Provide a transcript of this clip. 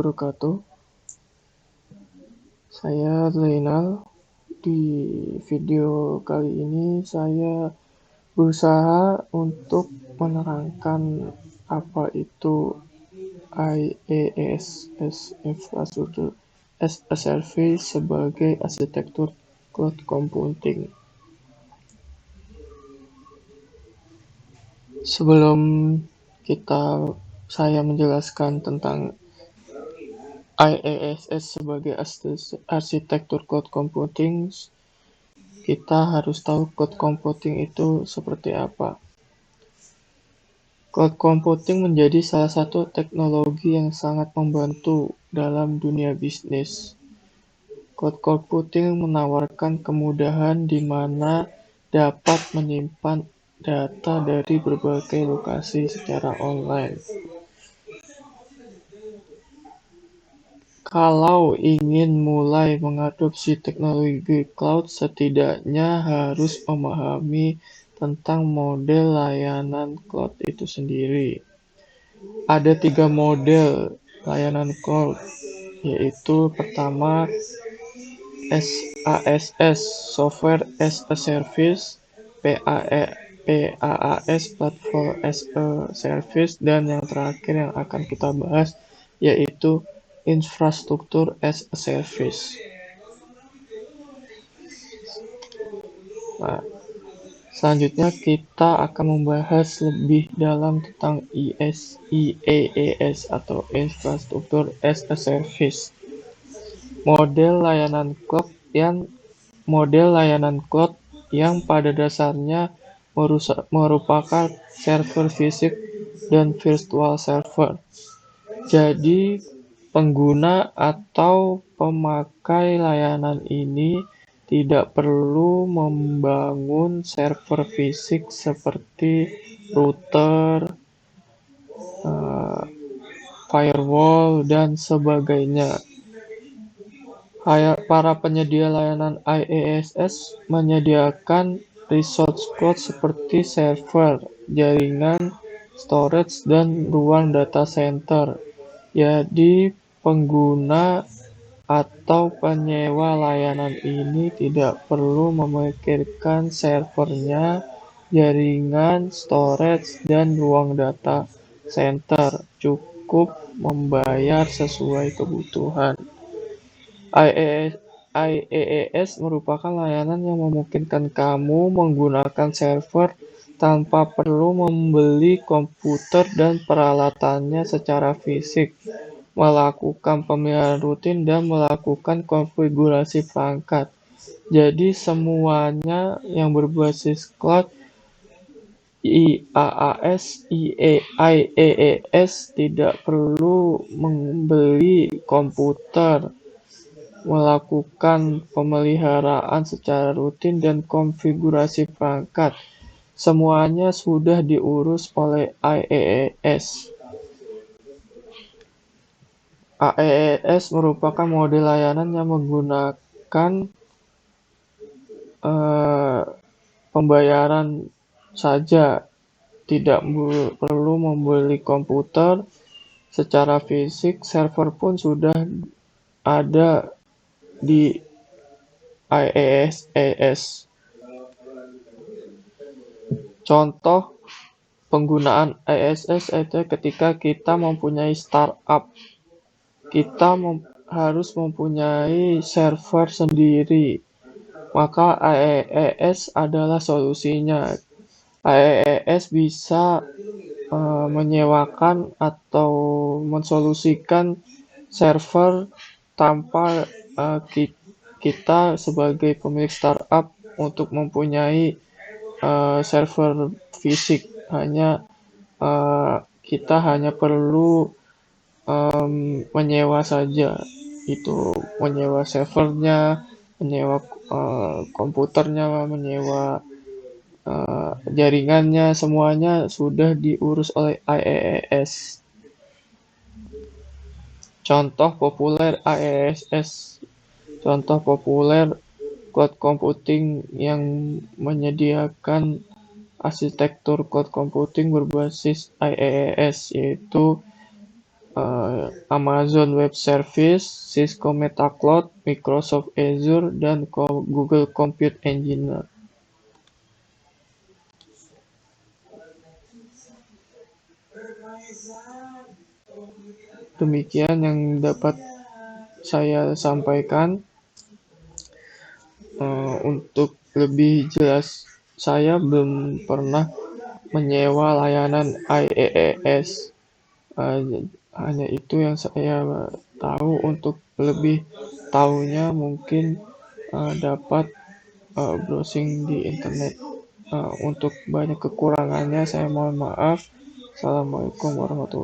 wabarakatuh. Saya Zainal. Di video kali ini saya berusaha untuk menerangkan apa itu IaaS Infrastructure as a Service sebagai arsitektur cloud computing. Sebelum saya menjelaskan tentang IaaS sebagai arsitektur cloud computing, kita harus tahu cloud computing itu seperti apa. Cloud computing menjadi salah satu teknologi yang sangat membantu dalam dunia bisnis. Cloud computing menawarkan kemudahan di mana dapat menyimpan data dari berbagai lokasi secara online. Kalau ingin mulai mengadopsi teknologi cloud, setidaknya harus memahami tentang model layanan cloud itu sendiri. Ada 3 model layanan cloud, yaitu pertama SaaS, Software as a Service, PaaS, Platform as a Service, dan yang terakhir yang akan kita bahas yaitu Infrastruktur as a Service. Nah, selanjutnya kita akan membahas lebih dalam tentang IaaS atau Infrastruktur as a Service. Model layanan cloud yang pada dasarnya merupakan server fisik dan virtual server. Jadi, pengguna atau pemakai layanan ini tidak perlu membangun server fisik seperti router, firewall, dan sebagainya. Para penyedia layanan IaaS menyediakan resource cloud seperti server, jaringan, storage, dan ruang data center. Jadi, pengguna atau penyewa layanan ini tidak perlu memikirkan servernya, jaringan, storage, dan ruang data center. Cukup membayar sesuai kebutuhan. IaaS merupakan layanan yang memungkinkan kamu menggunakan server tanpa perlu membeli komputer dan peralatannya secara fisik, melakukan pemeliharaan rutin, dan melakukan konfigurasi perangkat. Jadi semuanya yang berbasis cloud, IaaS tidak perlu membeli komputer, melakukan pemeliharaan secara rutin, dan konfigurasi perangkat. Semuanya sudah diurus oleh IaaS. IaaS merupakan model layanan yang menggunakan pembayaran saja, tidak perlu membeli komputer secara fisik. Server pun sudah ada di IaaS. Contoh penggunaan IaaS itu ketika kita mempunyai startup. Kita harus mempunyai server sendiri. Maka IaaS adalah solusinya. IaaS bisa menyewakan atau mensolusikan server tanpa kita sebagai pemilik startup untuk mempunyai server fisik. Kita hanya perlu menyewa saja, itu menyewa servernya, menyewa komputernya, menyewa jaringannya, semuanya sudah diurus oleh IaaS. Contoh populer IaaS, contoh populer cloud computing yang menyediakan arsitektur cloud computing berbasis IaaS, yaitu Amazon Web Service, Cisco MetaCloud, Microsoft Azure, dan Google Compute Engine. Demikian yang dapat saya sampaikan. Untuk lebih jelas, saya belum pernah menyewa layanan IaaS. Hanya itu yang saya tahu. Untuk lebih tahunya mungkin dapat browsing di internet. Untuk banyak kekurangannya saya mohon maaf. Assalamualaikum warahmatullahi wabarakatuh.